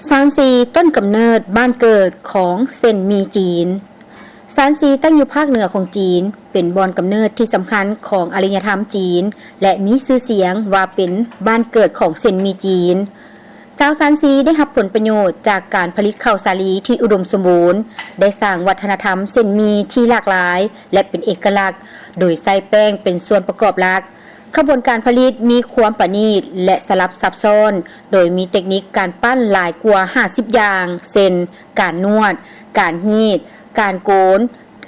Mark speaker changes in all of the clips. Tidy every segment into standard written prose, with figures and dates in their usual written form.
Speaker 1: ซานซีต้นกำเนิดบ้านเกิดของเซนมีจีนซานซีตั้งอยู่ภาคเหนือของจีนเป็นบ่อนกำเนิดที่สำคัญของอารยธรรมจีนและมีชื่อเสียงว่าเป็นบ้านเกิดของเซนมีจีนชาวซานซีได้รับผลประโยชน์จากการผลิตข้าวสาลีที่อุดมสมบูรณ์ได้สร้างวัฒนธรรมเซนมีที่หลากหลายและเป็นเอกลักษณ์โดยใส่แป้งเป็นส่วนประกอบหลักขบวนการผลิตมีความประณีตและสลับซับซ้อนโดยมีเทคนิคการปั้นหลายกว่า50อย่างเช่นการนวดการฮีทการโกน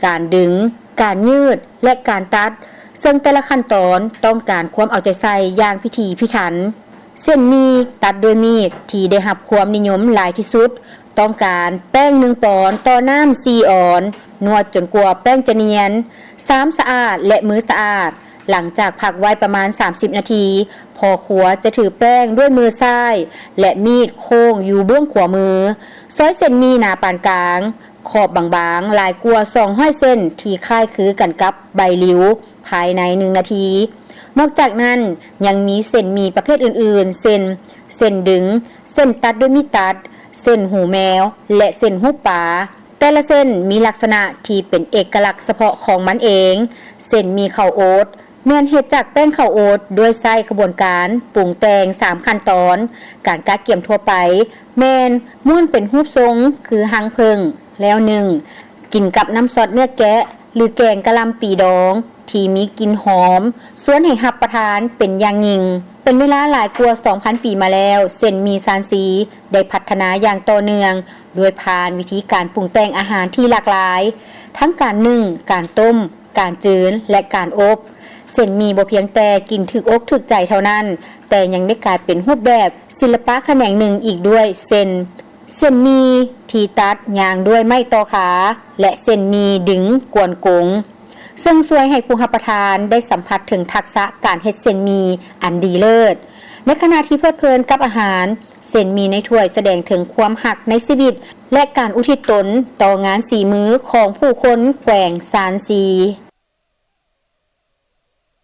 Speaker 1: การดึงการยืดและการตัดซึ่งแต่ละขั้นตอนต้องการความเอาใจใส่อย่างพิถีพิถันเส้นมีตัดโดยมีดที่ได้รับความนิยมหลายที่สุดต้องการแป้ง1 ปอนด์ต่อน้ำ4 ออนนวดจนกว่าแป้งจะเนียนสะอาดและมือสะอาดหลังจากพักไว้ประมาณ30นาทีพอขัวจะถือแป้งด้วยมือซ้ายและมีดโค้งอยู่เบื้องขวามือซอยเส้นมีหนาปานกลางขอบบางๆลายกว่า200 เส้นที่คล้ายคือกันกับใบหลิวภายใน1นาทีนอกจากนั้นยังมีเส้นมีประเภทอื่นๆเส้นดึงเส้นตัดด้วยมีดตัดเส้นหูแมวและเส้นหูปลาแต่ละเส้นมีลักษณะที่เป็นเอกลักษณ์เฉพาะของมันเองเส้นมีข้าวโอ๊ตแม่นเฮ็ดจากแป้งข้าวโอ๊ตด้วยไส้กระบวนการปรุงแต่ง3ขั้นตอนการกะเกี่ยมทั่วไปแม่นม้วนเป็นรูปทรงคือหางผึ้งแล้ว1กินกับน้ำซอสเนื้อแกะหรือแกงกะหล่ำปีดองที่มีกลิ่นหอมส่วนให้รับประทานเป็นอย่างยิ่งเป็นเวลาหลายกว่า 2,000 ปีมาแล้วเส้นมีซานซีได้พัฒนาอย่างต่อเนื่องโดยผ่านวิธีการปรุงแต่งอาหารที่หลากหลายทั้งการนึ่งการต้มการจืนและการอบเส้นมีบ่เพียงแต่กินถึกอกถึกใจเท่านั้นแต่ยังได้กลายเป็นรูปแบบศิลปะแขนงหนึ่งอีกด้วยเส้นมีที่ตัดยางด้วยไม้ต่อขาและเส้นมีดึงกวนกงซึ่งช่วยให้ผู้รับประทานได้สัมผัสถึงทักษะการเฮ็ดเส้นมีอันดีเลิศในขณะที่เพลิดเพลินกับอาหารเส้นมีในถ้วยแสดงถึงความหักในชีวิตและการอุทิศตนต่องานสีมือของผู้คนแขวงซานซี